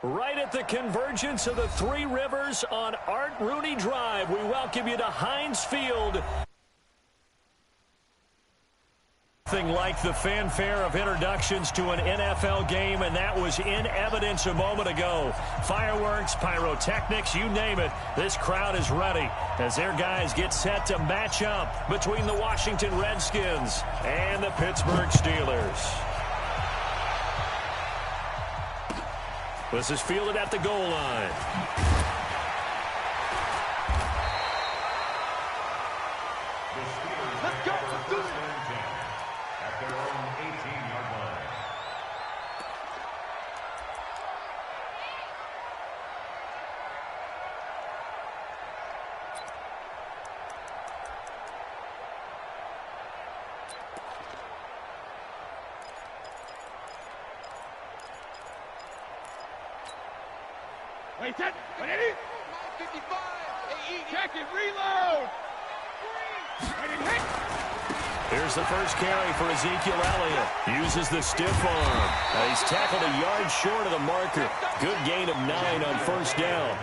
Right at the convergence of the Three Rivers on Art Rooney Drive, we welcome you to Heinz Field. Nothing like the fanfare of introductions to an NFL game, and that was in evidence a moment ago. Fireworks, pyrotechnics, you name it. This crowd is ready as their guys get set to match up between the Washington Redskins and the Pittsburgh Steelers. This is fielded at the goal line. Let's go. Let's do it. At their own 18-yard line. Wait, set. What is it? 55. Check it. Reload. Here's the first carry for Ezekiel Elliott. Uses the stiff arm. He's tackled a yard short of the marker. Good gain of 9 on first down.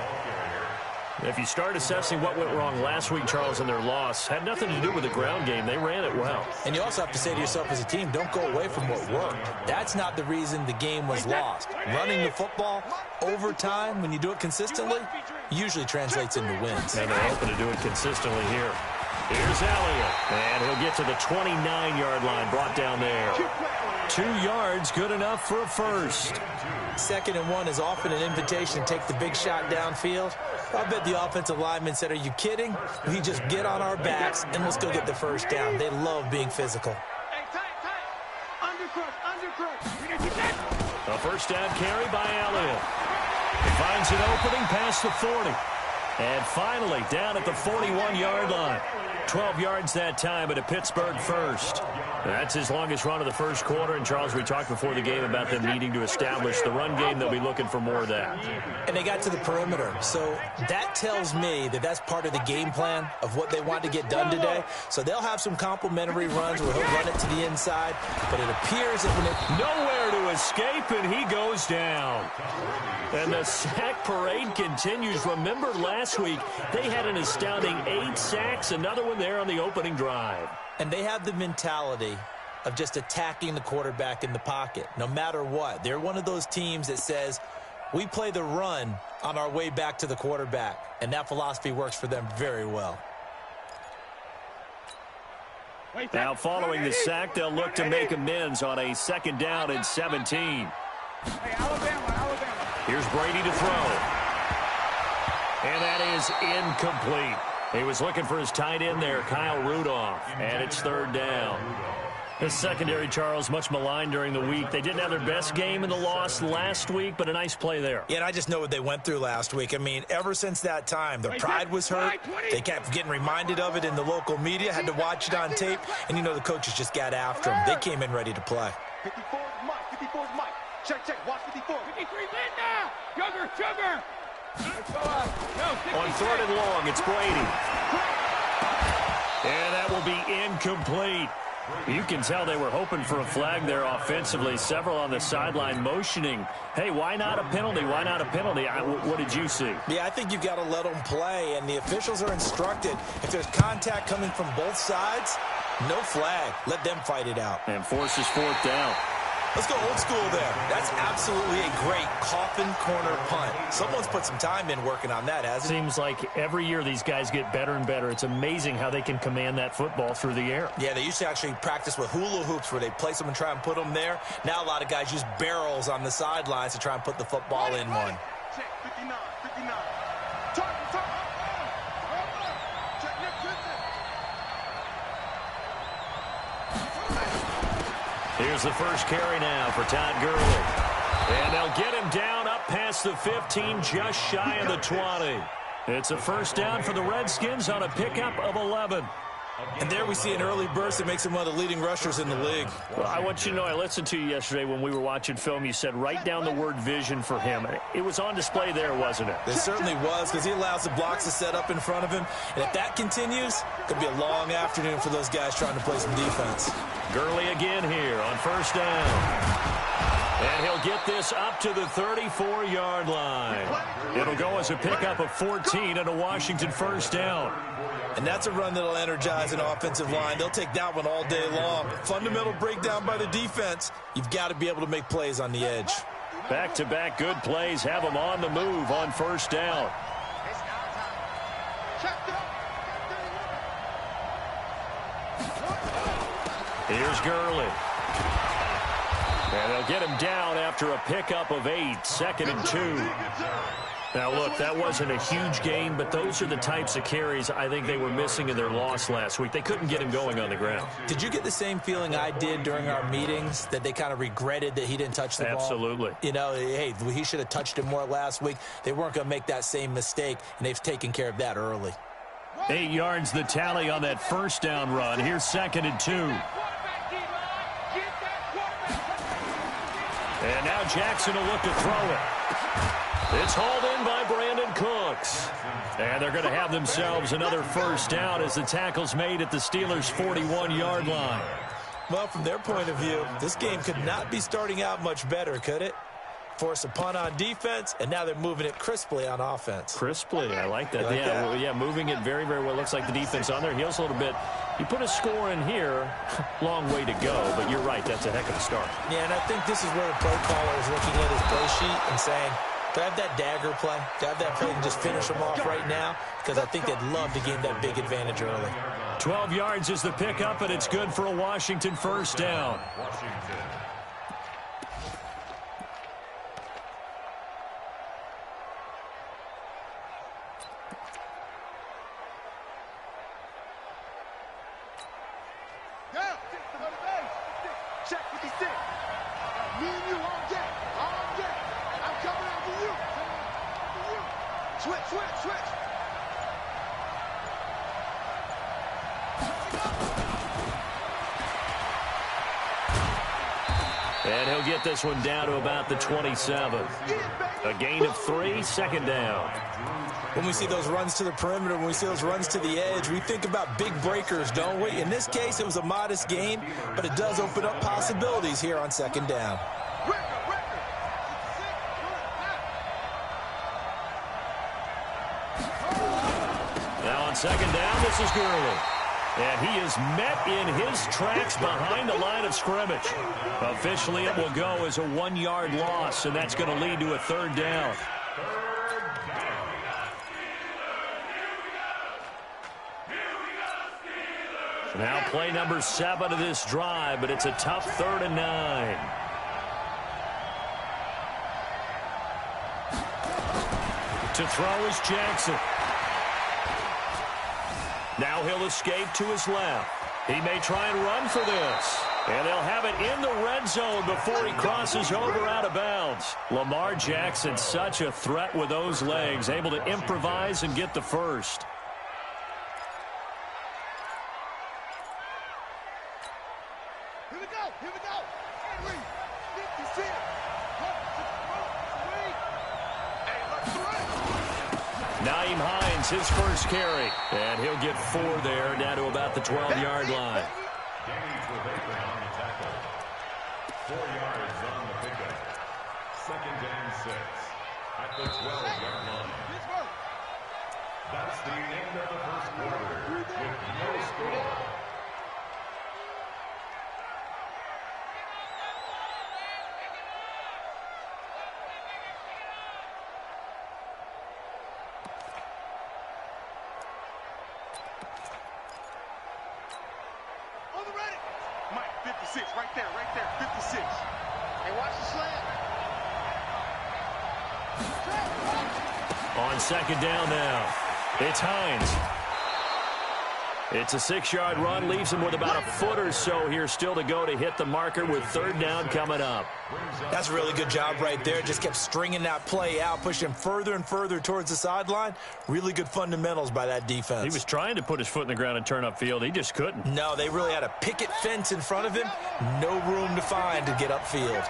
If you start assessing what went wrong last week, Charles, in their loss, had nothing to do with the ground game. They ran it well. And you also have to say to yourself as a team, don't go away from what worked. That's not the reason the game was lost. Running the football over time, when you do it consistently, usually translates into wins. And they're hoping to do it consistently here. Here's Elliott, and he'll get to the 29-yard line, brought down there. 2 yards, good enough for a first. 2nd and 1 is often an invitation to take the big shot downfield. I bet the offensive lineman said, are you kidding? We just get on our backs and let's go get the first down. They love being physical. Hey, tight. Undercrush. A first down carry by Elliott. He finds an opening past the 40. And finally, down at the 41-yard line. 12 yards that time, but a Pittsburgh first. That's his longest run of the first quarter. And, Charles, we talked before the game about them needing to establish the run game. They'll be looking for more of that. And they got to the perimeter. So that tells me that that's part of the game plan of what they want to get done today. So they'll have some complimentary runs where he'll run it to the inside. But it appears that when it... Nowhere to escape, and he goes down. And the sack parade continues. Remember last week, they had an astounding 8 sacks, another one there on the opening drive. And they have the mentality of just attacking the quarterback in the pocket, no matter what. They're one of those teams that says, we play the run on our way back to the quarterback. And that philosophy works for them very well. Now following the sack, they'll look to make amends on a 2nd down and 17. Hey, Alabama. Here's Brady to throw. And that is incomplete. He was looking for his tight end there, Kyle Rudolph. And it's 3rd down. The secondary, Charles, much maligned during the week. They didn't have their best game in the loss last week, but a nice play there. Yeah, and I just know what they went through last week. I mean, ever since that time, their pride was hurt. They kept getting reminded of it in the local media, had to watch it on tape, and you know the coaches just got after them. They came in ready to play. 54 is Mike. Check. Watch 54. 53, Linda. Sugar. On 3rd and long, it's Brady. And that will be incomplete. You can tell they were hoping for a flag there offensively. Several on the sideline motioning, hey, why not a penalty? Why not a penalty? What did you see? Yeah, I think you've got to let them play, and the officials are instructed. If there's contact coming from both sides, no flag. Let them fight it out. And forces 4th down. Let's go old school there. That's absolutely a great coffin corner punt. Someone's put some time in working on that, hasn't it? Seems like every year these guys get better and better. It's amazing how they can command that football through the air. Yeah, they used to actually practice with hula hoops where they place them and try and put them there. Now a lot of guys use barrels on the sidelines to try and put the football in one. Check, 59. Target. Check, Nick Christian. Here's the first carry now for Todd Gurley. And they'll get him down up past the 15, just shy of the 20. It's a first down for the Redskins on a pickup of 11. And there we see an early burst that makes him one of the leading rushers in the league. Well, I want you to know, I listened to you yesterday when we were watching film. You said write down the word vision for him. It was on display there, wasn't it? It certainly was, because he allows the blocks to set up in front of him. And if that continues, it could be a long afternoon for those guys trying to play some defense. Gurley again here on first down. And he'll get this up to the 34-yard line. It'll go as a pickup of 14 and a Washington first down. And that's a run that'll energize an offensive line. They'll take that one all day long. Fundamental breakdown by the defense. You've got to be able to make plays on the edge. Back-to-back good plays have them on the move on first down. Here's Gurley. And they'll get him down after a pickup of 8, 2nd and 2. Now, look, that wasn't a huge gain, but those are the types of carries I think they were missing in their loss last week. They couldn't get him going on the ground. Did you get the same feeling I did during our meetings, that they kind of regretted that he didn't touch the ball? Absolutely. You know, hey, he should have touched it more last week. They weren't going to make that same mistake, and they've taken care of that early. 8 yards the tally on that first down run. Here's 2nd and 2. And now Jackson will look to throw it. It's hauled in by Brandon Cooks. And they're going to have themselves another first down as the tackle's made at the Steelers' 41-yard line. Well, from their point of view, this game could not be starting out much better, could it? Force a punt on defense, and now they're moving it crisply on offense. Crisply, I like that. Like yeah, that? well, yeah, moving it very, very well. Looks like the defense on their heels a little bit. You put a score in here, long way to go, but you're right, that's a heck of a start. Yeah, and I think this is where the play caller is looking at his play sheet and saying, do I have that dagger play? Do I have that play and just finish them off right now? Because I think they'd love to gain that big advantage early. 12 yards is the pickup, and it's good for a Washington first down. Check 56. Me and you on deck. On deck. I'm coming after you. Switch, switch, switch. And he'll get this one down to about the 27. A gain of 3, 2nd down. When we see those runs to the perimeter, when we see those runs to the edge, we think about big breakers, don't we? In this case, it was a modest gain, but it does open up possibilities here on 2nd down. Now on 2nd down, this is Gurley. And he is met in his tracks behind the line of scrimmage. Officially, it will go as a 1-yard loss, and that's going to lead to a 3rd down. Now play number 7 of this drive, but it's a tough 3rd and 9. To throw is Jackson. Now he'll escape to his left. He may try and run for this. And they'll have it in the red zone before he crosses over out of bounds. Lamar Jackson, such a threat with those legs, able to improvise and get the first. Here we go. Here we go. Henry. 56. Naeem Hines, his first carry. And he'll get 4 there, down to about the 12-yard line. Damage with Baker on the tackle. 4 yards on the pickup. 2nd and 6 at the 12-yard line. That's the end of the first quarter with no score. On the ready. Mike, 56. Right there. 56. Hey, watch the slant. On 2nd down now, it's Hines. It's a 6-yard run, leaves him with about a foot or so here still to go to hit the marker with 3rd down coming up. That's a really good job right there. Just kept stringing that play out, pushing him further and further towards the sideline. Really good fundamentals by that defense. He was trying to put his foot in the ground and turn upfield. He just couldn't. No, they really had a picket fence in front of him. No room to find to get upfield.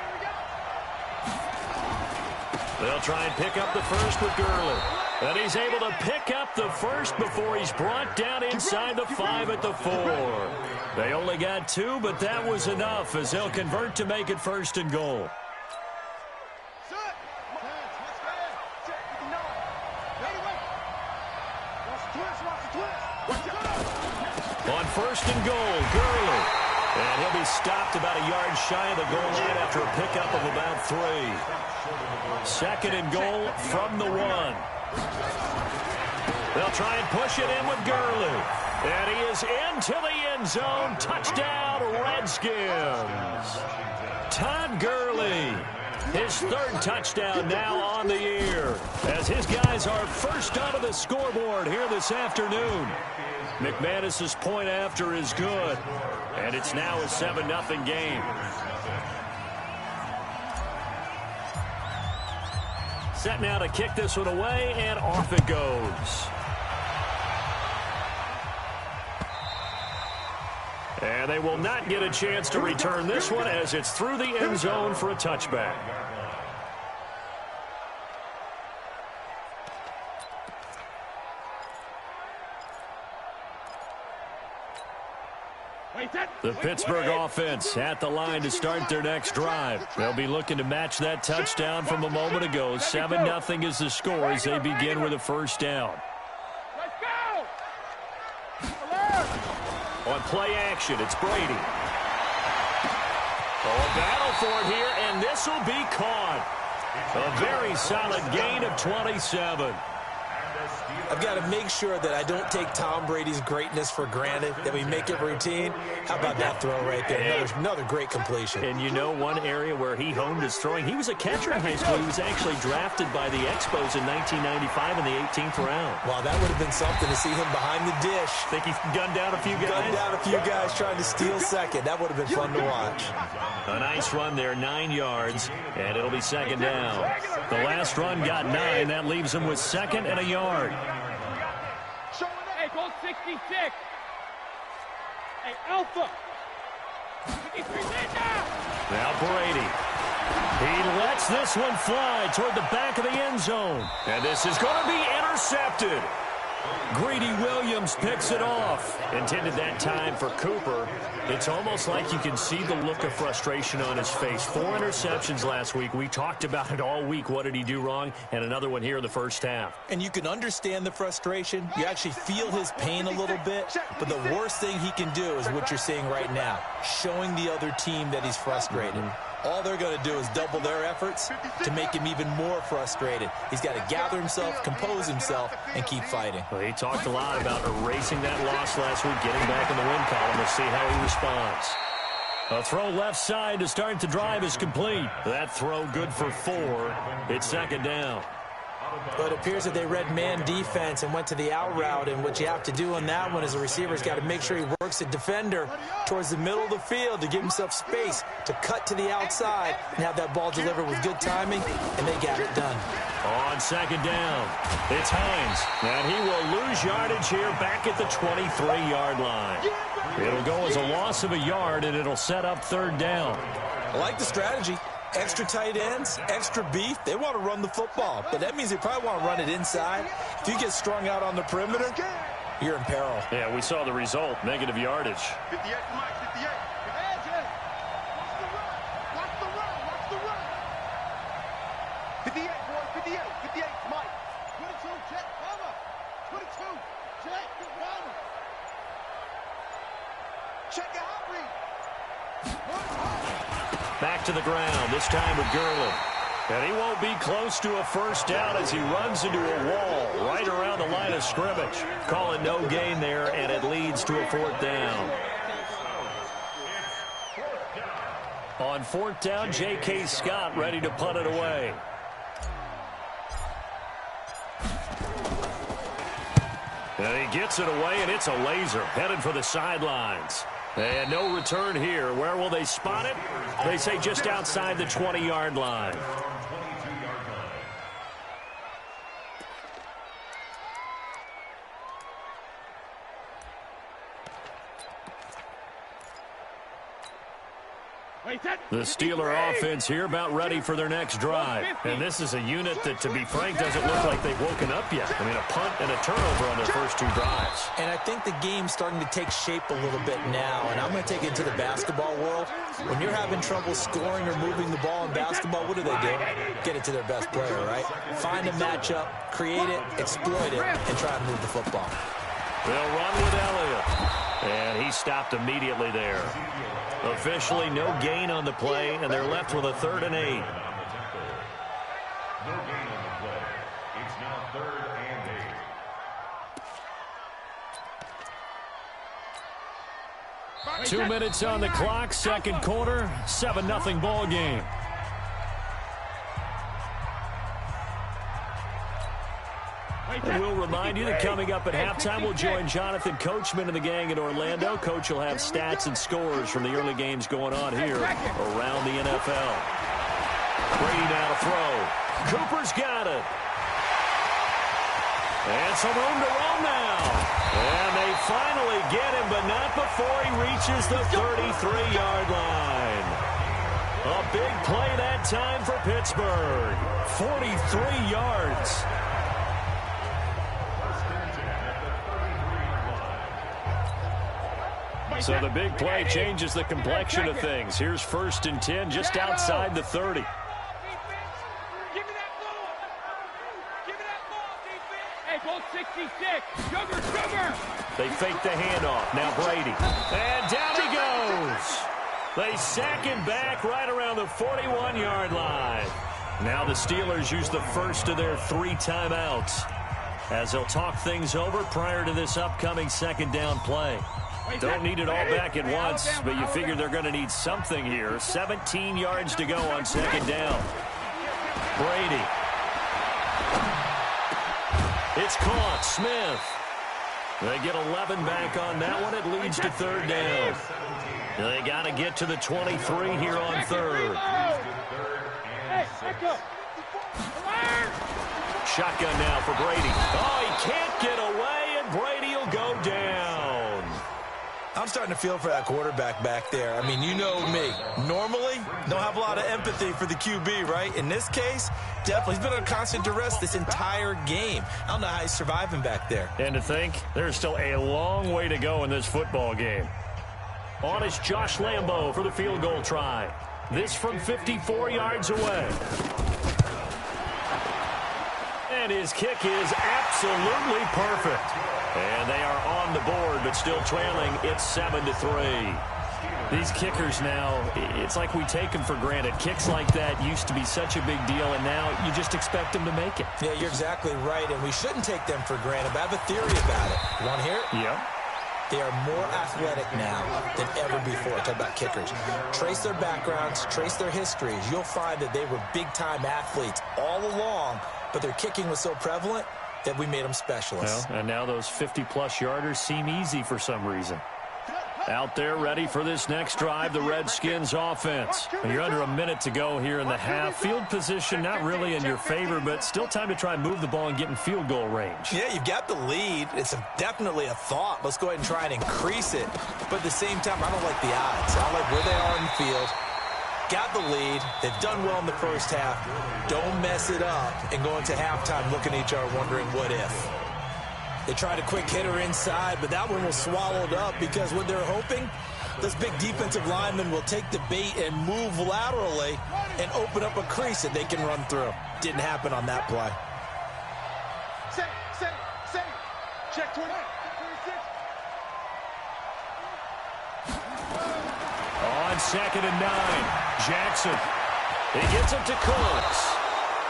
They'll try and pick up the first with Gurley. And he's able to pick up the first before he's brought down inside the 5 at the 4. They only got 2, but that was enough as they'll convert to make it 1st and goal. On first and goal, Gurley. And he'll be stopped about a yard shy of the goal line after a pickup of about 3. Second and goal from the 1. They'll try and push it in with Gurley. And he is into the end zone. Touchdown, Redskins. Todd Gurley, his 3rd touchdown now on the year, as his guys are first onto the scoreboard here this afternoon. McManus's point after is good, and it's now a 7-0 game. Set now to kick this one away, and off it goes. And they will not get a chance to return this one as it's through the end zone for a touchback. The Pittsburgh offense at the line to start their next drive. They'll be looking to match that touchdown from a moment ago. 7-0 is the score as they begin with a first down. On play action, it's Brady. Oh, a battle for it here, and this will be caught. A very solid gain of 27. I've got to make sure that I don't take Tom Brady's greatness for granted, that we make it routine. How about that throw right there? Another great completion. And you know one area where he honed his throwing? He was a catcher in high school. He was actually drafted by the Expos in 1995 in the 18th round. Wow, that would have been something to see him behind the dish. Think he gunned down a few guys? Gunned down a few guys trying to steal second. That would have been fun to watch. A nice run there, 9 yards, and it'll be second down. The last run got 9. That leaves him with 2nd and a yard. Hey, goal 66. Hey, Alpha. Now Brady. He lets this one fly toward the back of the end zone. And this is going to be intercepted. Greedy Williams picks it off. Intended that time for Cooper. It's almost like you can see the look of frustration on his face. 4 interceptions last week. We talked about it all week. What did he do wrong? And another one here in the first half. And you can understand the frustration. You actually feel his pain a little bit. But the worst thing he can do is what you're seeing right now, showing the other team that he's frustrated. All they're going to do is double their efforts to make him even more frustrated. He's got to gather himself, compose himself, and keep fighting. Well, he talked a lot about erasing that loss last week, getting back in the win column. We'll see how he responds. A throw left side to start the drive is complete. That throw good for 4. It's second down. But it appears that they read man defense and went to the out route, and what you have to do on that one is the receiver's got to make sure he works the defender towards the middle of the field to give himself space to cut to the outside and have that ball delivered with good timing, and they got it done. On second down, it's Hines, and he will lose yardage here back at the 23-yard line. It'll go as a loss of a yard, and it'll set up third down. I like the strategy. Extra tight ends, extra beef. They want to run the football, but that means they probably want to run it inside. If you get strung out on the perimeter, you're in peril. Yeah, we saw the result, negative yardage. 58 to Mike, 58. Watch the run. 58, boys, 58. 58 to Mike. 22, check, cover. 22, check, run. Check your hot read. Back to the ground, this time with Gurley. And he won't be close to a first down as he runs into a wall right around the line of scrimmage. Call it no gain there, and it leads to a fourth down. On fourth down, J.K. Scott ready to punt it away. And he gets it away, and it's a laser headed for the sidelines. And no return here. Where will they spot it? They say just outside the 20-yard line. The Steeler offense here about ready for their next drive. And this is a unit that, to be frank, doesn't look like they've woken up yet. I mean, a punt and a turnover on their first 2 drives. And I think the game's starting to take shape a little bit now. And I'm going to take it to the basketball world. When you're having trouble scoring or moving the ball in basketball, what do? Get it to their best player, right? Find a matchup, create it, exploit it, and try to move the football. They'll run with Elliott. And he stopped immediately there. Officially no gain on the play, and they're left with a 3rd and 8. No gain on the play. It's now 3rd and 8. 2 minutes on the clock, second quarter, 7-0 ball game. And we'll remind you that coming up at halftime, we'll join Jonathan Coachman and the gang in Orlando. Coach will have stats and scores from the early games going on here around the NFL. Brady now to throw. Cooper's got it. And some room to roam now. And they finally get him, but not before he reaches the 33-yard line. A big play that time for Pittsburgh. 43 yards. So the big play changes the complexion of things. Here's 1st and 10 just outside the 30. Give me that ball. Give me that ball, defense. Hey, goal 66. Sugar. They fake the handoff. Now Brady. And down he goes. They sack him back right around the 41-yard line. Now the Steelers use the first of their 3 timeouts as they'll talk things over prior to this upcoming 2nd down play. Don't need it all back at once, but you figure they're going to need something here. 17 yards to go on 2nd down. Brady. It's caught. Smith. They get 11 back on that one. It leads to 3rd down. They got to get to the 23 here on 3rd. Shotgun now for Brady. Oh, he can't get away, and Brady will go down. I'm starting to feel for that quarterback back there. I mean, you know me. Normally, don't have a lot of empathy for the QB, right? In this case, definitely. He's been under constant duress this entire game. I don't know how he's surviving back there. And to think, there's still a long way to go in this football game. On is Josh Lambo for the field goal try. This from 54 yards away. And his kick is absolutely perfect. And they are on the board, but still trailing. It's 7-3. These kickers now, it's like we take them for granted. Kicks like that used to be such a big deal, and now you just expect them to make it. Yeah, you're exactly right, and we shouldn't take them for granted, but I have a theory about it. You want to hear it? Yeah. They are more athletic now than ever before. Talk about kickers. Trace their backgrounds, trace their histories. You'll find that they were big-time athletes all along, but their kicking was so prevalent that we made them specialists. Well, and now those 50-plus yarders seem easy for some reason. Out there ready for this next drive, the Redskins offense. And you're under a minute to go here in the half. Field position not really in your favor, but still time to try and move the ball and get in field goal range. Yeah, you've got the lead. It's definitely a thought. Let's go ahead and try and increase it. But at the same time, I don't like the odds. I don't like where they are in the field. Got the lead. They've done well in the first half. Don't mess it up and go into halftime looking at each other wondering what if. They tried a quick hitter inside, but that one was swallowed up because what they're hoping, this big defensive lineman will take the bait and move laterally and open up a crease that they can run through. Didn't happen on that play. Say. Check 20. 26. On 2nd and 9, Jackson. He gets it to Cooks.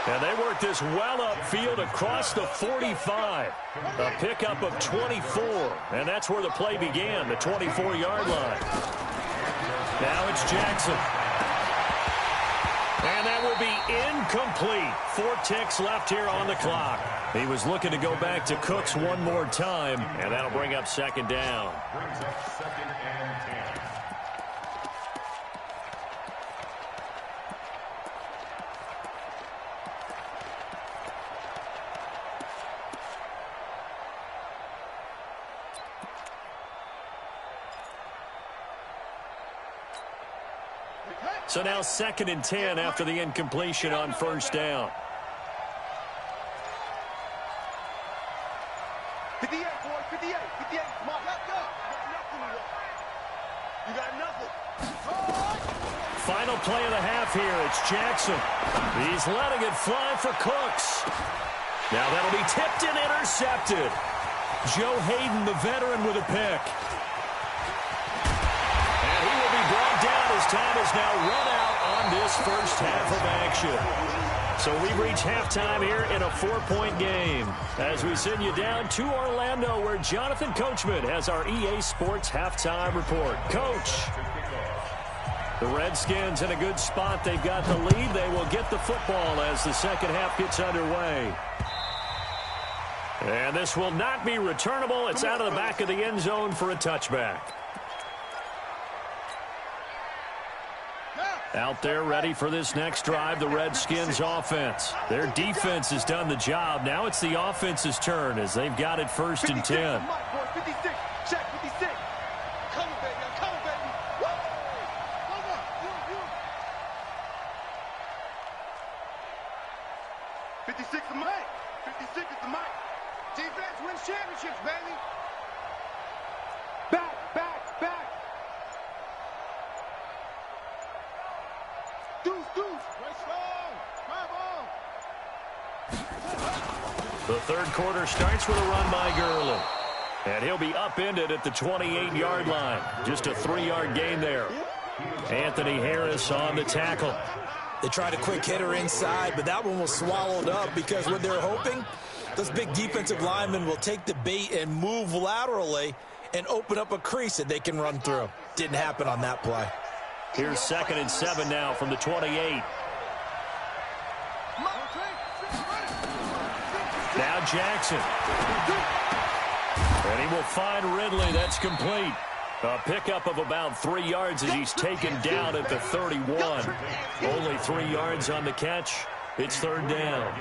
And they work this well upfield across the 45. A pickup of 24. And that's where the play began, the 24-yard line. Now it's Jackson. And that will be incomplete. 4 ticks left here on the clock. He was looking to go back to Cooks one more time, and that'll bring up 2nd down. Brings up 2nd and 10. So now 2nd and 10 after the incompletion on 1st down. 58, boy, 58. Come on, let's go. You got nothing. Final play of the half here. It's Jackson. He's letting it fly for Cooks. Now that'll be tipped and intercepted. Joe Hayden, the veteran, with a pick. And he will be brought down as time is now run out on this first half of action. So we've reached halftime here in a 4-point game as we send you down to Orlando where Jonathan Coachman has our EA Sports halftime report. Coach, the Redskins in a good spot. They've got the lead. They will get the football as the second half gets underway. And this will not be returnable. It's out of the back of the end zone for a touchback. Out there ready for this next drive, the Redskins offense. Their defense has done the job. Now it's the offense's turn as they've got it 1st and 10. 56, check 56. Come on, baby. Come on, baby. Woo! Come on. You. 56 the mic. 56 is the mic. Defense wins championships, baby. Back. The third quarter starts with a run by Gurley. And he'll be upended at the 28-yard line. Just a 3-yard gain there. Anthony Harris on the tackle. They tried a quick hitter inside, but that one was swallowed up because what they're hoping, those big defensive linemen will take the bait and move laterally and open up a crease that they can run through. Didn't happen on that play. Here's 2nd and 7 now from the 28. Now Jackson. And he will find Ridley. That's complete. A pickup of about 3 yards as he's taken down at the 31. Only 3 yards on the catch. It's 3rd down.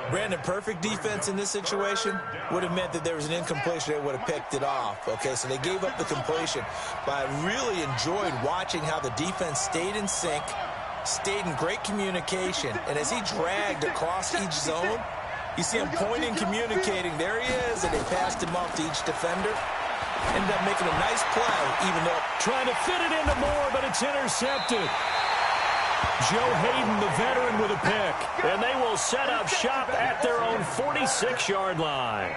Brandon, perfect defense in this situation would have meant that there was an incompletion. They would have picked it off. Okay, so they gave up the completion. But I really enjoyed watching how the defense stayed in sync, stayed in great communication. And as he dragged across each zone, you see him pointing, communicating. There he is, and they passed him off to each defender. Ended up making a nice play, even though trying to fit it into Moore, but it's intercepted. Joe Hayden, the veteran, with a pick. And they will set up shop at their own 46-yard line.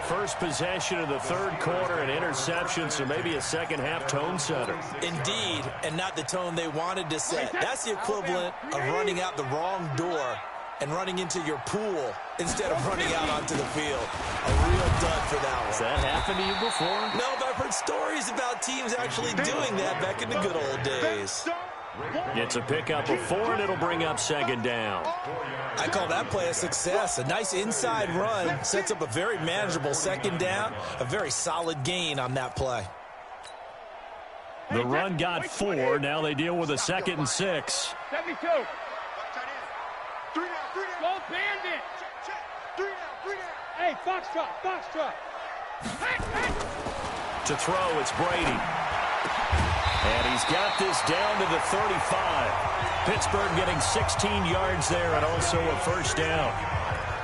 First possession of the third quarter, an interception, so maybe a second-half tone setter. Indeed, and not the tone they wanted to set. That's the equivalent of running out the wrong door and running into your pool instead of running out onto the field. A real dud for that one. Has that happened to you before? No, but I've heard stories about teams actually doing that back in the good old days. It's a pickup of 4, and it'll bring up 2nd down. I call that play a success. A nice inside run sets up a very manageable 2nd down. A very solid gain on that play. The run got 4. Now they deal with a 2nd and 6. 72. Go bandit. Hey, Foxtrot. To throw, it's Brady. And he's got this down to the 35. Pittsburgh getting 16 yards there and also a 1st down.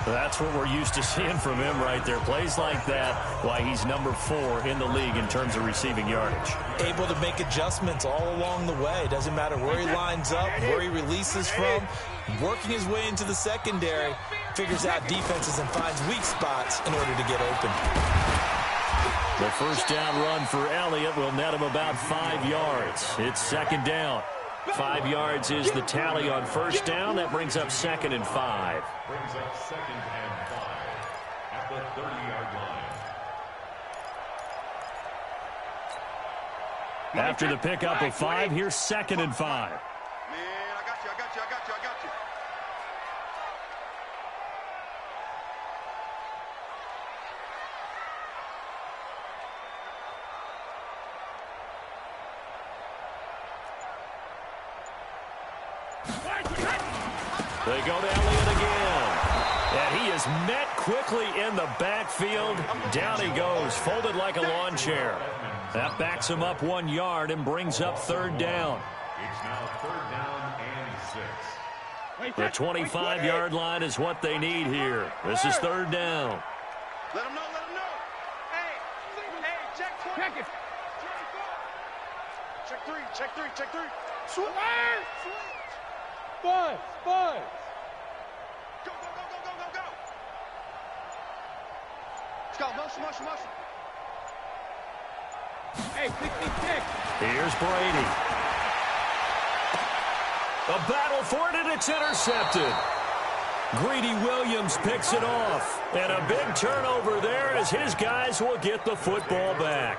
That's what we're used to seeing from him right there. Plays like that, why he's number 4 in the league in terms of receiving yardage. Able to make adjustments all along the way. Doesn't matter where he lines up, where he releases from. Working his way into the secondary, figures out defenses and finds weak spots in order to get open. The 1st down run for Elliott will net him about 5 yards. It's 2nd down. 5 yards is the tally on 1st down. That brings up 2nd and 5. Brings up 2nd and 5 at the 30-yard line. After the pickup of 5, here's 2nd and 5. Man, I got you. They go to Elliott again. And he is met quickly in the backfield. Down he goes, folded like a lawn chair. That backs him up 1 yard and brings up 3rd down. It's now 3rd down and 6. The 25-yard line is what they need here. This is 3rd down. Let him know. Hey, check 20. Check it. Check 3. Switch. Buzz. Go. go. Motion, motion, motion. Hey, 66. Here's Brady. A battle for it, and it's intercepted. Greedy Williams picks it off. And a big turnover there as his guys will get the football back.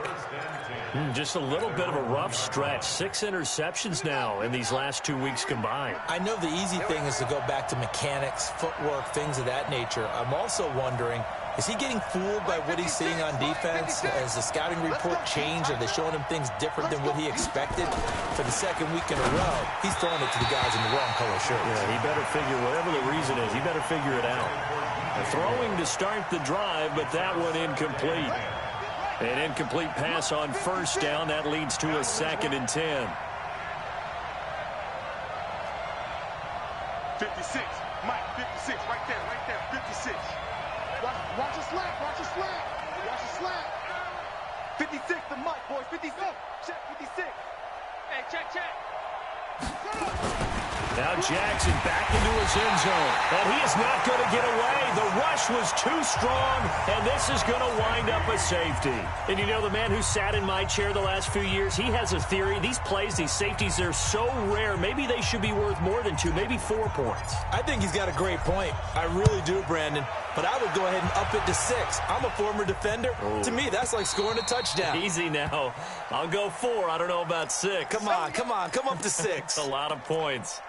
Just a little bit of a rough stretch. 6 interceptions now in these last 2 weeks combined. I know the easy thing is to go back to mechanics, footwork, things of that nature. I'm also wondering, is he getting fooled by what he's seeing on defense? Has the scouting report changed? Are they showing him things different than what he expected? For the second week in a row, he's throwing it to the guys in the wrong color shirts. Yeah, he better figure, whatever the reason is, he better figure it out. Throwing to start the drive, but that one incomplete. An incomplete pass on first down. That leads to a 2nd and 10. 56. Mike, 56. Right there, 56. Watch your slap, watch your slap. Watch your slap. 56 to Mike, boys. 56. Check 56. Hey, check. Now Jackson back into his end zone. And he is not going to get away. The rush was too strong, and this is going to wind up a safety. And you know, the man who sat in my chair the last few years, he has a theory. These plays, these safeties, they're so rare. Maybe they should be worth more than 2, maybe 4 points. I think he's got a great point. I really do, Brandon. But I would go ahead and up it to 6. I'm a former defender. To me, that's like scoring a touchdown. Easy now. I'll go 4. I don't know about 6. Come on. Come up to 6. A lot of points.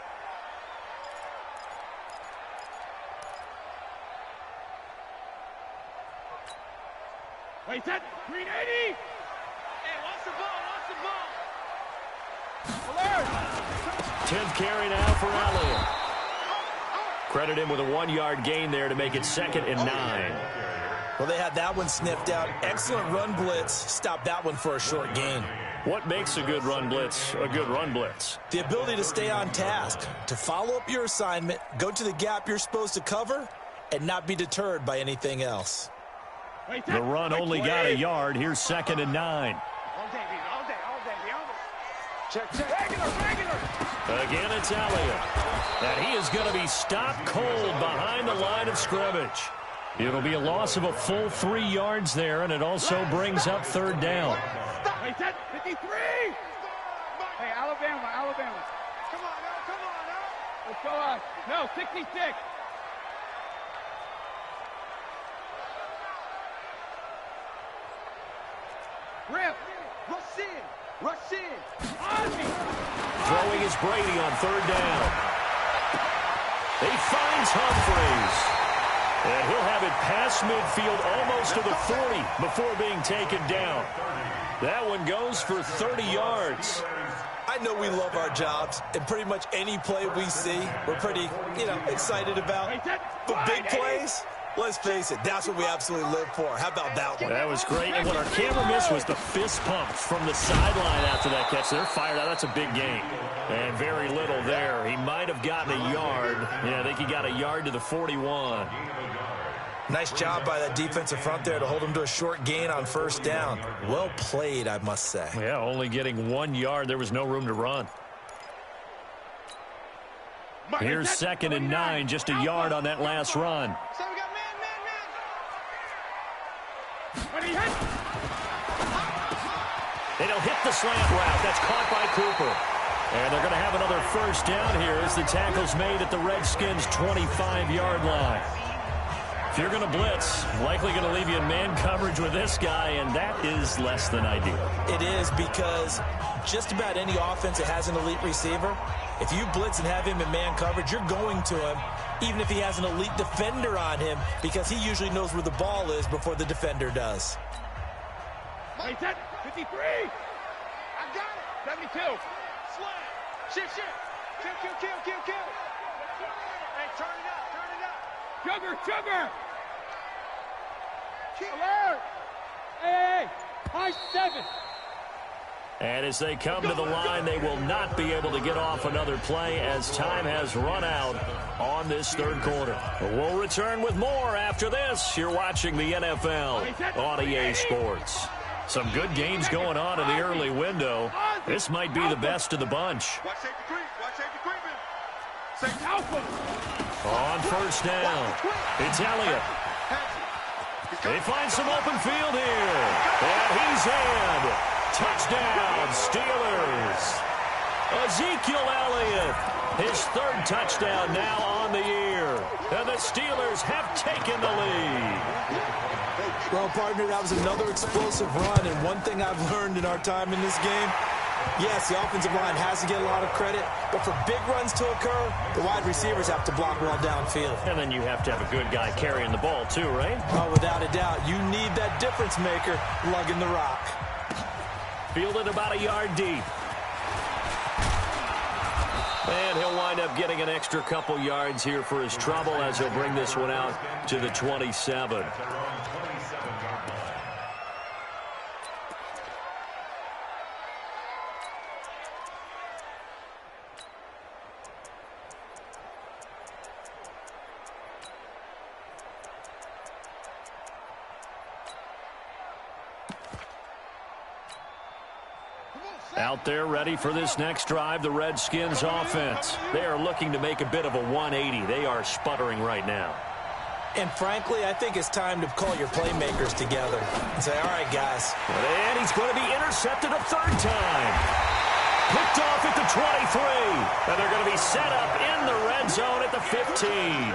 Wait, that 380. Hey, watch the ball. Alert. 10th carry now for Elliott. Credit him with a 1-yard gain there to make it 2nd and 9. Well, they had that one sniffed out. Excellent run blitz. Stopped that one for a short gain. What makes a good run blitz a good run blitz? The ability to stay on task, to follow up your assignment, go to the gap you're supposed to cover, and not be deterred by anything else. The run only got a yard. Here's 2nd and 9. All day. Check. Regular. Again, it's Elliott. And he is going to be stopped cold behind the line of scrimmage. It'll be a loss of a full 3 yards there, and it also brings up 3rd down. Wait, that 53. Hey, Alabama. Come on now. Let's go up. No, 66. Rip. Rush in. On me. Throwing is Brady on 3rd down. He finds Humphreys. And he'll have it past midfield almost to the 40 before being taken down. That one goes for 30 yards. I know we love our jobs, and pretty much any play we see, we're pretty, excited about. But big plays, let's face it, that's what we absolutely live for. How about that one? That was great. And what our camera missed was the fist pump from the sideline after that catch. They're fired out. That's a big gain. And very little there. He might have gotten a yard. Yeah, I think he got a yard to the 41. Nice job by that defensive front there to hold him to a short gain on 1st down. Well played, I must say. Yeah, only getting 1 yard. There was no room to run. Here's 2nd and 9, just a yard on that last run. So we got man. When he hits. And he'll hit the slant route. That's caught by Cooper. And they're going to have another 1st down here as the tackle's made at the Redskins' 25-yard line. If you're going to blitz, likely going to leave you in man coverage with this guy, and that is less than ideal. It is, because just about any offense that has an elite receiver, if you blitz and have him in man coverage, you're going to him, even if he has an elite defender on him, because he usually knows where the ball is before the defender does. Wait, that 53. I got it. 72. Slam. Shit. Kill. Hey, turn it up. Sugar. Alert. Hey, high 7. And as they come to the line, they will not be able to get off another play as time has run out on this 3rd quarter. We'll return with more after this. You're watching the NFL on EA Sports. Some good games going on in the early window. This might be the best of the bunch. Watch safety creep. Alpha. On 1st down, it's Elliott. They find some open field here. And he's in. Touchdown, Steelers. Ezekiel Elliott, his third touchdown now on the year. And the Steelers have taken the lead. Well, partner, that was another explosive run. And one thing I've learned in our time in this game, yes, the offensive line has to get a lot of credit, but for big runs to occur, the wide receivers have to block well downfield. And then you have to have a good guy carrying the ball too, right? Oh, without a doubt. You need that difference maker lugging the rock. Fielded about a yard deep. And he'll wind up getting an extra couple yards here for his trouble as he'll bring this one out to the 27. Out there ready for this next drive, the Redskins offense. They are looking to make a bit of a 180. They are sputtering right now. And frankly, I think it's time to call your playmakers together and say, all right, guys. And he's going to be intercepted a third time. Picked off at the 23. And they're going to be set up in the red zone at the 15.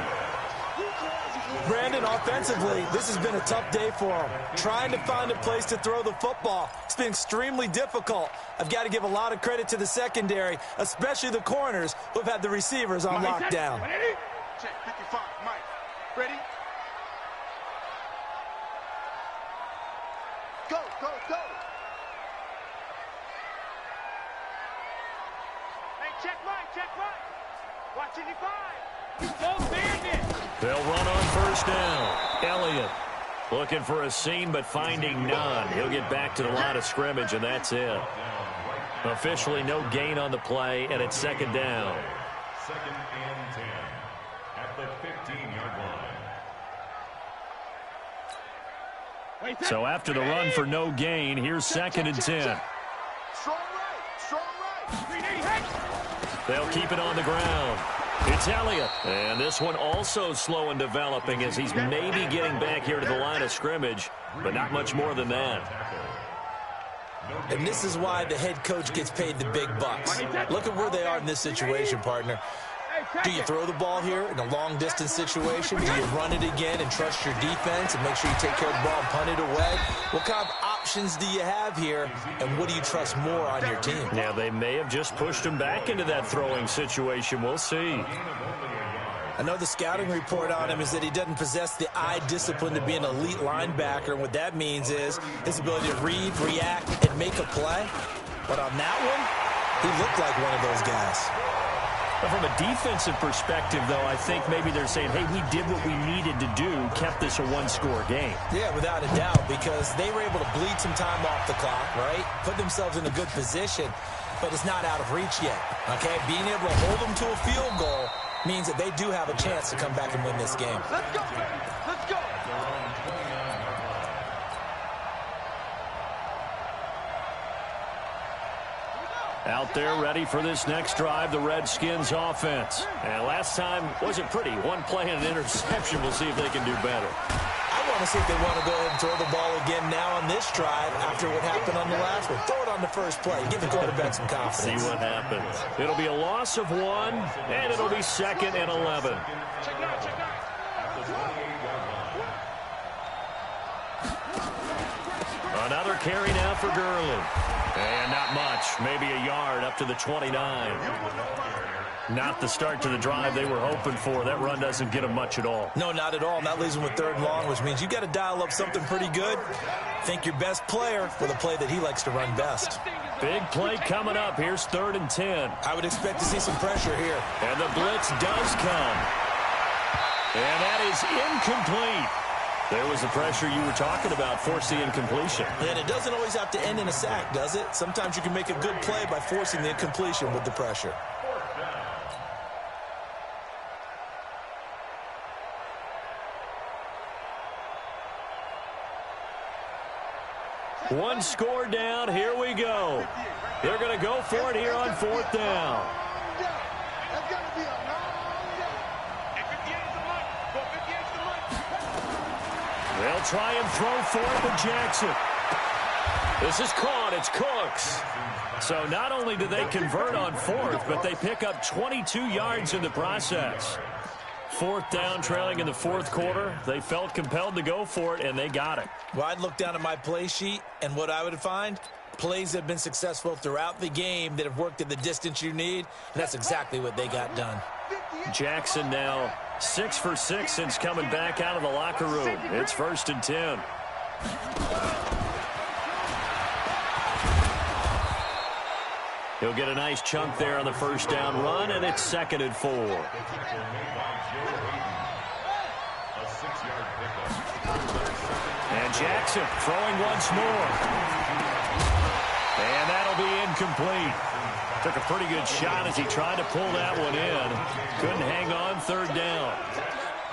Brandon, offensively, this has been a tough day for him. Trying to find a place to throw the football. It's been extremely difficult. I've got to give a lot of credit to the secondary, especially the corners who've had the receivers on lockdown. Check 55, Mike. Ready? Go, go, go. Hey, check right. Watch 85. Don't bandit. They'll run on first down. Elliott looking for a seam, but finding none. He'll get back to the line of scrimmage, and that's it. Officially no gain on the play, and it's second down. Second and 10 at the 15-yard line. So after the run for no gain, here's second and 10. Strong right. They'll keep it on the ground. It's Elliott. And this one also slow and developing as he's maybe getting back here to the line of scrimmage, but not much more than that. And this is why the head coach gets paid the big bucks. Look at where they are in this situation, partner. Do you throw the ball here in a long-distance situation? Do you run it again and trust your defense and make sure you take care of the ball and punt it away? What kind of options do you have here, and what do you trust more on your team? Yeah, they may have just pushed him back into that throwing situation. We'll see. I know the scouting report on him is that he doesn't possess the eye discipline to be an elite linebacker, and what that means is his ability to read, react, and make a play. But on that one, he looked like one of those guys. But from a defensive perspective, though, I think maybe they're saying, hey, we did what we needed to do, kept this a one-score game. Yeah, without a doubt, because they were able to bleed some time off the clock, right? Put themselves in a good position, but it's not out of reach yet, okay? Being able to hold them to a field goal means that they do have a chance to come back and win this game. Let's go, baby. Let's go. Out there ready for this next drive, the Redskins offense. And last time wasn't pretty. One play and an interception. We'll see if they can do better. I want to see if they want to go ahead and throw the ball again now on this drive after what happened on the last one. Throw it on the first play. Give the quarterback some confidence. See what happens. It'll be a loss of 1, and it'll be second and 11. Check out. Another carry now for Gurley. And not much. Maybe a yard up to the 29. Not the start to the drive they were hoping for. That run doesn't get them much at all. No, not at all. And that leaves them with third and long, which means you've got to dial up something pretty good. Think your best player with a play that he likes to run best. Big play coming up. Here's 3rd and 10. I would expect to see some pressure here. And the blitz does come. And that is incomplete. There was the pressure you were talking about, force the incompletion. And it doesn't always have to end in a sack, does it? Sometimes you can make a good play by forcing the incompletion with the pressure. One score down. Here we go. They're going to go for it here on 4th down. That's got to be a long day. Hey, 58's the money. Go 58's the money. They'll They'll try and throw for it with Jackson. This is caught. It's Cooks. So not only do they convert on fourth, but they pick up 22 yards in the process. Fourth down, trailing in the fourth quarter. They felt compelled to go for it, and they got it. Well, I'd look down at my play sheet, and what I would find, plays have been successful throughout the game that have worked in the distance you need, and that's exactly what they got done. Jackson now 6 for 6 since coming back out of the locker room. It's 1st and 10. He'll get a nice chunk there on the first down run, and it's 2nd and 4. And Jackson throwing once more. And that'll be incomplete. Took a pretty good shot as he tried to pull that one in. Couldn't hang on, 3rd down.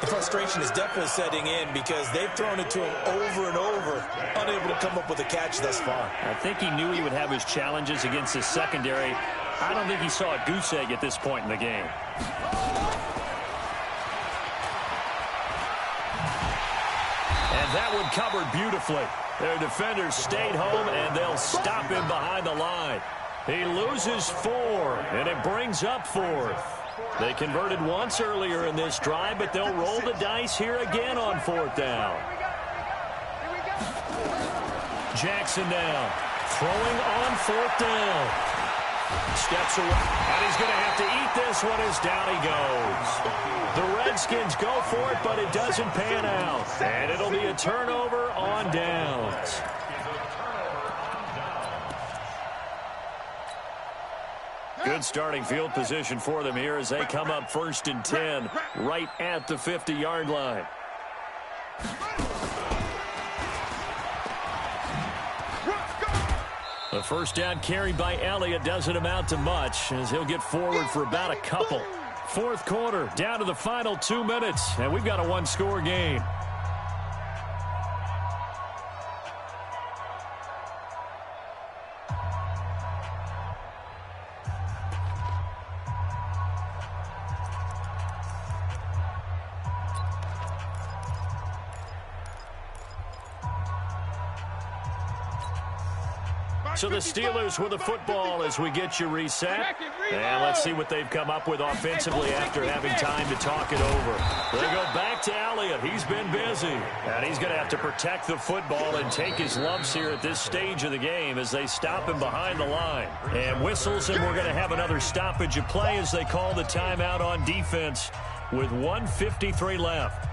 The frustration is definitely setting in because they've thrown it to him over and over, unable to come up with a catch thus far. I think he knew he would have his challenges against his secondary. I don't think he saw a goose egg at this point in the game. And that one covered beautifully. Their defenders stayed home, and they'll stop him behind the line. He loses 4, and it brings up 4th. They converted once earlier in this drive, but they'll roll the dice here again on 4th down. Jackson now throwing on 4th down. Steps away, and he's going to have to eat this one as down he goes. The Redskins go for it, but it doesn't pan out. And it'll be a turnover on downs. Good starting field position for them here as they come up 1st and 10 right at the 50-yard line. The first down carried by Elliott doesn't amount to much as he'll get forward for about a couple. 4th quarter, down to the final 2 minutes, and we've got a one-score game. So the Steelers with the football as we get you reset. And let's see what they've come up with offensively after having time to talk it over. They go back to Elliott. He's been busy. And he's going to have to protect the football and take his lumps here at this stage of the game as they stop him behind the line. And whistles, and we're going to have another stoppage of play as they call the timeout on defense with 1:53 left.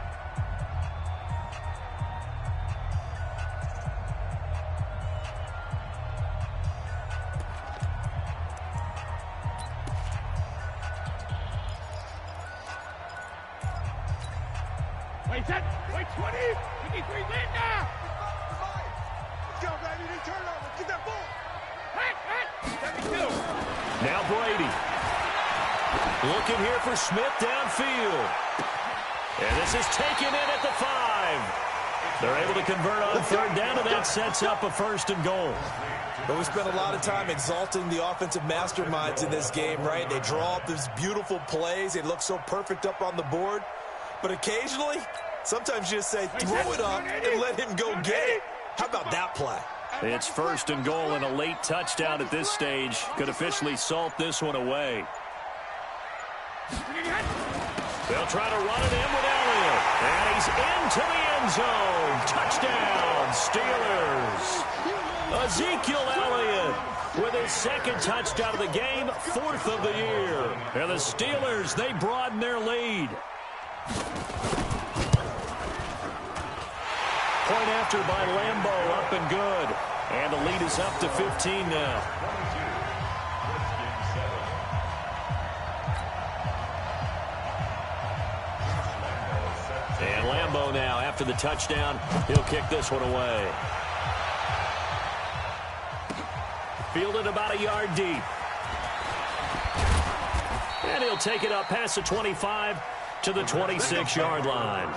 Wait 20, 53, win now! Let's go, baby. They turn over. Get that ball. Hit! 72. Now Brady. Looking here for Smith downfield. And this is taken in at the 5. They're able to convert on 3rd down, and that sets up a 1st and goal. But we spent a lot of time exalting the offensive masterminds in this game, right? They draw up these beautiful plays. They look so perfect up on the board. But occasionally, sometimes you just say, throw it up and let him go get it. How about that play? It's 1st and goal, and a late touchdown at this stage could officially salt this one away. They'll try to run it in with Elliott. And he's into the end zone. Touchdown, Steelers. Ezekiel Elliott with his 2nd touchdown of the game, 4th of the year. And the Steelers, they broaden their lead. Point after by Lambeau, up and good. And the lead is up to 15 now. And Lambeau now, after the touchdown, he'll kick this one away. Fielded about a yard deep. And he'll take it up past the 25 to the 26-yard line.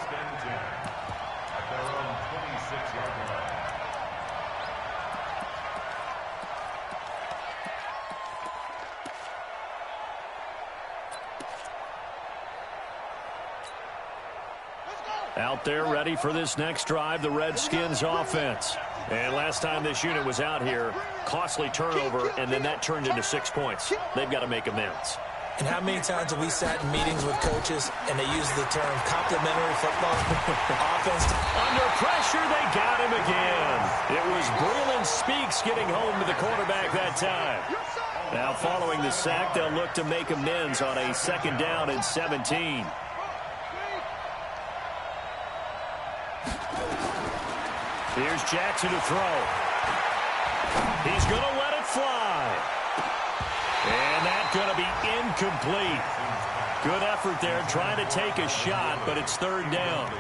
Out there ready for this next drive, the Redskins offense. And last time this unit was out here, costly turnover, and then that turned into 6 points. They've got to make amends. And how many times have we sat in meetings with coaches and they use the term complementary football offense? Under pressure, they got him again. It was Breland Speaks getting home to the quarterback that time. Now following the sack, they'll look to make amends on a 2nd down and 17. Here's Jackson to throw. He's going to let it fly. And that's going to be incomplete. Good effort there trying to take a shot, but it's 3rd down.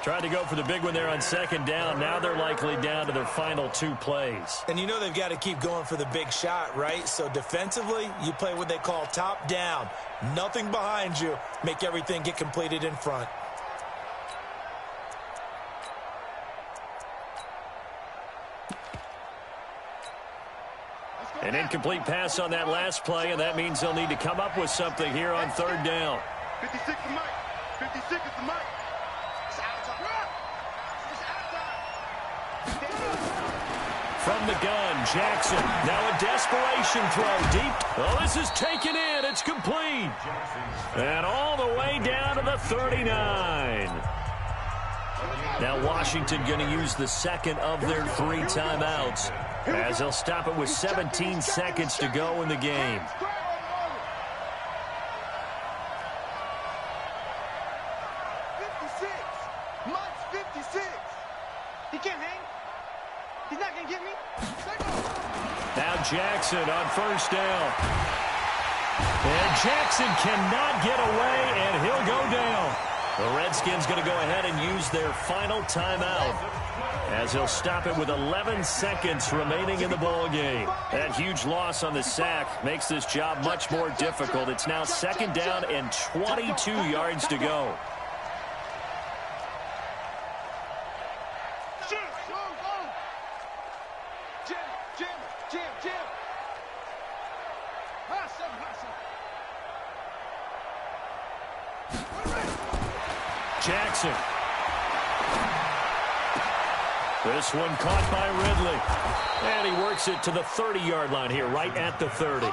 Tried to go for the big one there on 2nd down. Now they're likely down to their final 2 plays. And you know they've got to keep going for the big shot, right? So defensively, you play what they call top down. Nothing behind you. Make everything get completed in front. An incomplete pass on that last play, and that means they'll need to come up with something here on 3rd down. 56 to Mike. 56 is the Mike. From the gun, Jackson. Now a desperation throw deep. Oh, this is taken in. It's complete. And all the way down to the 39. Now Washington going to use the 2nd of their 3 timeouts, as they'll stop it with 17 seconds to go in the game. Mike's 56. He can't hang. He's not going to get me. Now Jackson on 1st down. And Jackson cannot get away, and he'll go down. The Redskins going to go ahead and use their final timeout, as they'll stop it with 11 seconds remaining in the ball game. That huge loss on the sack makes this job much more difficult. It's now 2nd down and 22 yards to go. Jackson. This one caught by Ridley. And he works it to the 30-yard line here, right at the 30.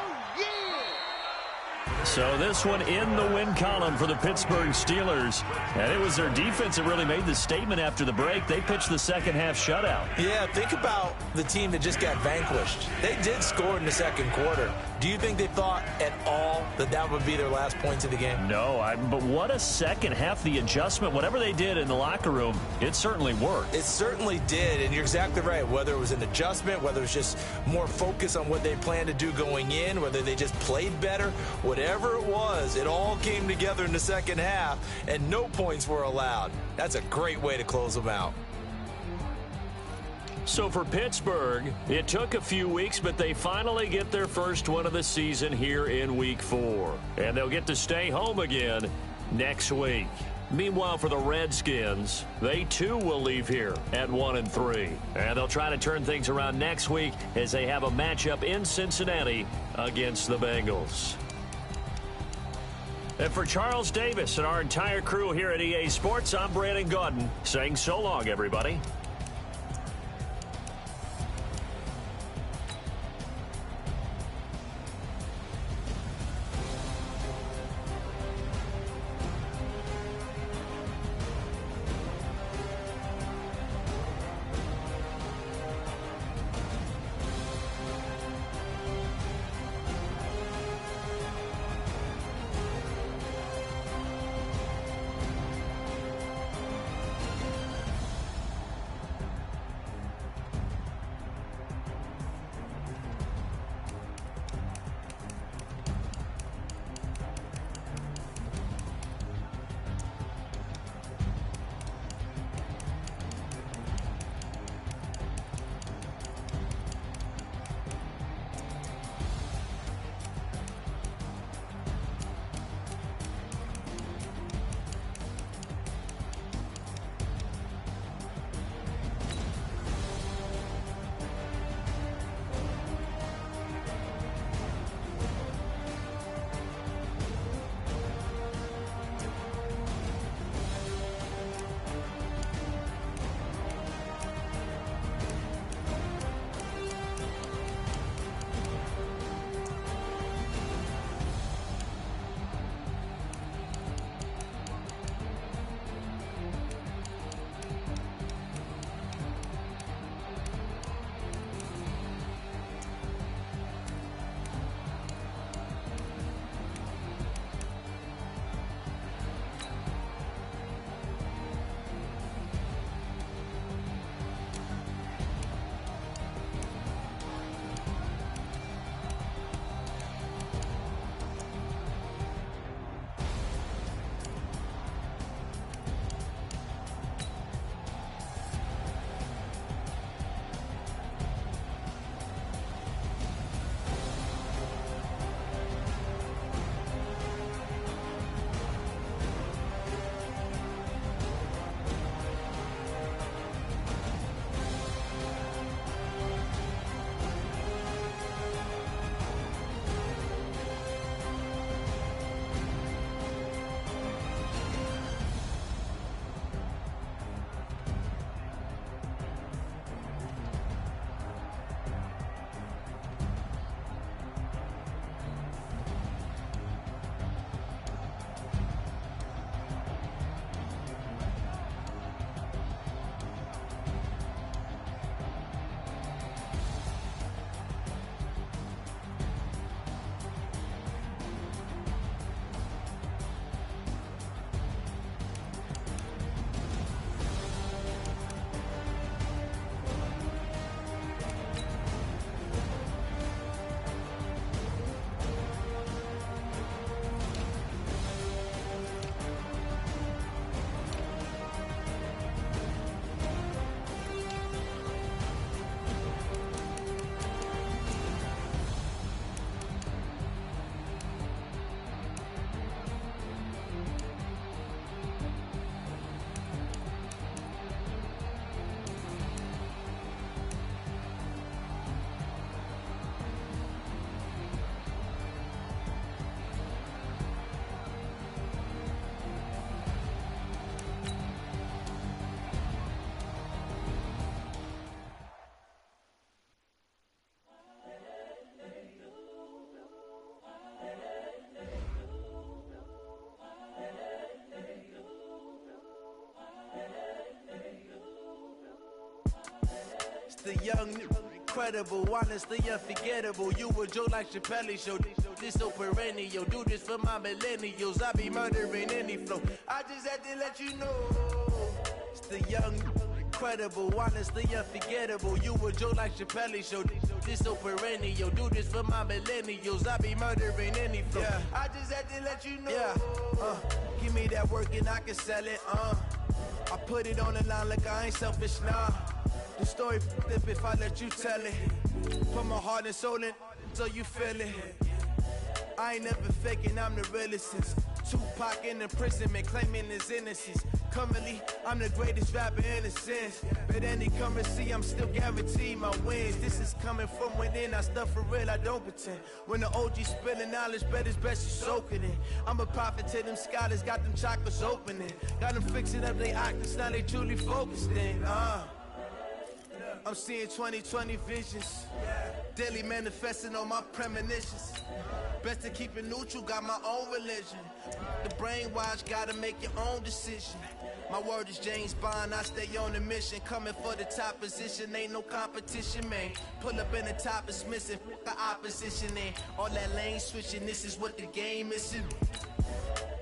So this one in the win column for the Pittsburgh Steelers. And it was their defense that really made the statement after the break. They pitched the 2nd half shutout. Yeah, think about the team that just got vanquished. They did score in the 2nd quarter. Do you think they thought at all that that would be their last points of the game? No, but what a 2nd half. The adjustment, whatever they did in the locker room, it certainly worked. It certainly did, and you're exactly right. Whether it was an adjustment, whether it was just more focus on what they planned to do going in, whether they just played better, whatever it was, it all came together in the 2nd half, and no points were allowed. That's a great way to close them out. So for Pittsburgh, it took a few weeks, but they finally get their first one of the season here in Week 4. And they'll get to stay home again next week. Meanwhile, for the Redskins, they too will leave here at 1-3. And they'll try to turn things around next week as they have a matchup in Cincinnati against the Bengals. And for Charles Davis and our entire crew here at EA Sports, I'm Brandon Gaudin saying so long, everybody. the young, incredible, honestly unforgettable. You a joke like Chappelle Show. This so perennial. Do this for my millennials. I be murdering any flow. I just had to let you know. It's the young, incredible, honestly unforgettable. You a joke like Chappelle Show. This so perennial. Do this for my millennials. I be murdering any flow. Yeah. I just had to let you know. Yeah. Give me that work and I can sell it. I put it on the line like I ain't selfish, nah. The story flip if I let you tell it. Put my heart and soul in so you feel it. I ain't never faking, I'm the realest since Tupac in imprisonment, claiming his innocence. Currently, I'm the greatest rapper in a sense. But any currency, I'm still guaranteed my wins. This is coming from within, I stuff for real, I don't pretend. When the OG spilling knowledge, bet it's best you soak it in. I'm a prophet to them scholars, got them chakras opening. Got them fixing up they octaves, now they truly focused in. I'm seeing 2020 visions. Daily manifesting on my premonitions. Best to keep it neutral, got my own religion. The brainwash, gotta make your own decision. My word is James Bond, I stay on a mission. Coming for the top position, ain't no competition, man. Pull up in the top is missing, the opposition in. All that lane switching, this is what the game is.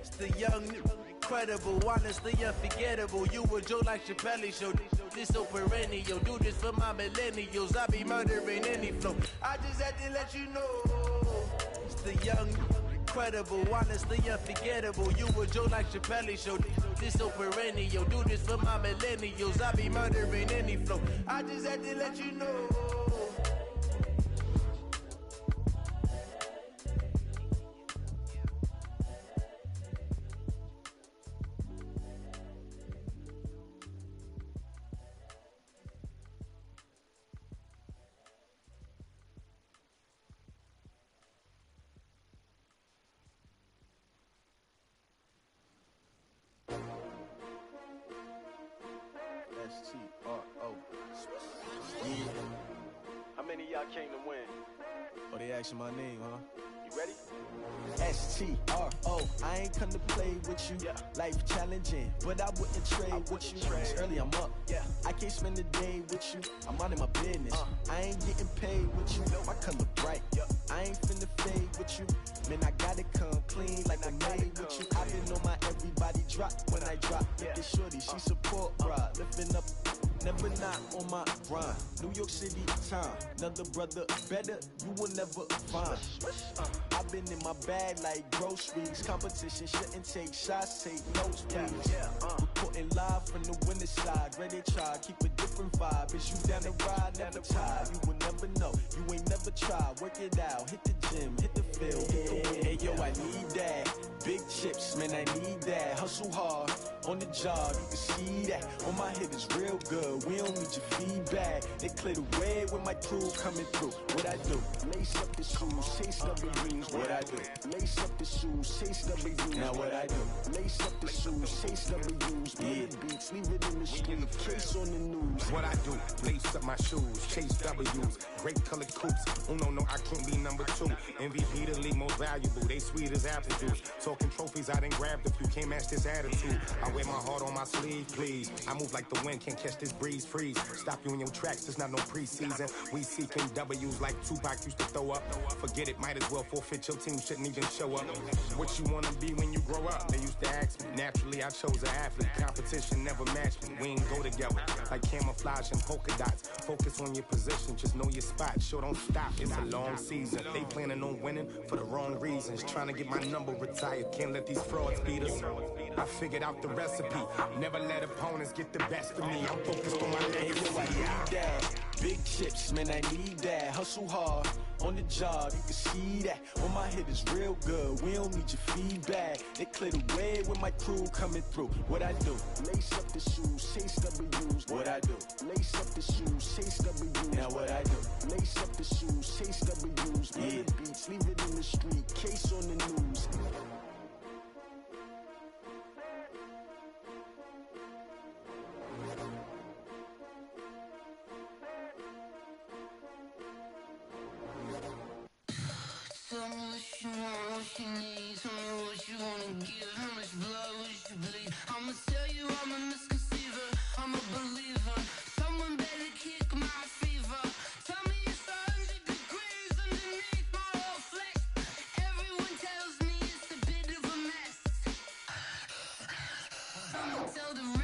It's the young, incredible, honestly unforgettable. You a joke like Chappelle Show. This so perennial. Do this for my millennials. I be murdering any flow. I just had to let you know. It's the young, incredible, honestly unforgettable. You a joke like Chappelle Show. This so perennial. Do this for my millennials. I be murdering any flow. I just had to let you know. S-T-R-O. Yeah. How many of y'all came to win? Oh, they asking my name, huh? You ready? S-T-R-O. I ain't come to play with you. Yeah. Life challenging, but I wouldn't trade with you. It's early, I'm up. Yeah. I can't spend the day with you. I'm minding my business. I ain't getting paid with you. My color bright. Yeah. I ain't finna fade with you. Man, I gotta come clean like I'm made with you. I've been on my everybody drop when I drop. Look at shorty, she support, bruh. Lifting up, never not on my grind. New York City time, another brother better, you will never find. I've been in my bag like groceries. Competition shouldn't take shots, take notes, please. Reporting live from the winter side. Ready to try, keep a different vibe. Is you down the ride, never tired. You will never know, you ain't never tried. Work it out, hit the gym, hit the field, hit the wind. Hey yo, I need that. Big chips, man, I need that. Hustle hard, on the job, you can see that. On my head is real good, we don't need your feedback. They clear the way with my crew coming through. What I do? Lace up the shoes, chase W's. What I do? Lace up the shoes, chase W's. Now what I do? Lace up the shoes, chase W's. Yeah. Beats, leave it in the street, case on the news. What I do? Lace up my shoes, chase W's. Great colored coops. Oh no, I can't be number 2. MVP the league most valuable. They sweet as apple juice. Talking trophies, I done grabbed a few. Can't match this attitude. I wear my heart on my sleeve, please. I move like the wind, can't catch this breeze, freeze. Stop you in your tracks, there's not no preseason. We seeking W's like Tupac used to throw up. Forget it, might as well forfeit. Your team shouldn't even show up. What you wanna be when you grow up? They used to ask me. Naturally, I chose an athlete. Competition never matched me. We ain't go together like camouflage and polka dots. Focus on your position, just know your spot. Sure, don't stop. It's a long season. They planning on winning for the wrong reasons. Trying to get my number retired. Can't let these frauds beat us. I figured out the recipe. Never let opponents get the best of me. I'm focused on my legacy. I need that. Big chips, man, I need that. Hustle hard, on the job, you can see that. On my head is real good, we don't need your feedback. They clear the way with my crew coming through. What I do? Lace up the shoes, chase W's. What I do? Lace up the shoes, chase W's. Now what I do? Lace up the shoes, chase W's. Yeah. Beats, leave it in the street, case on the news. Tell me what you want, what you need. Tell me what you wanna give. How much blood would you bleed? I'ma tell you I'm a misconceiver, I'm a believer. Someone better kick my fever. I'ma tell the